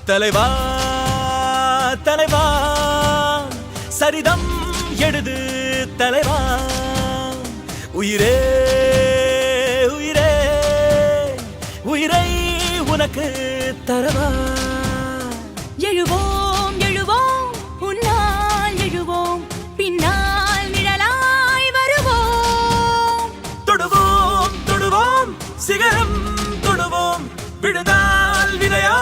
தலைவா தலைவா சரிதம் எழுது தலைவா உயிரே உயிரே உயிரை உனக்கு தரவா எழுவோம் எழுவோம் உன்னால் எழுவோம் பின்னால் நிழலாய் வருவோம் தொடுவோம் தொடுவோம் சிகரம் தொடுவோம் விழுதால் விதையா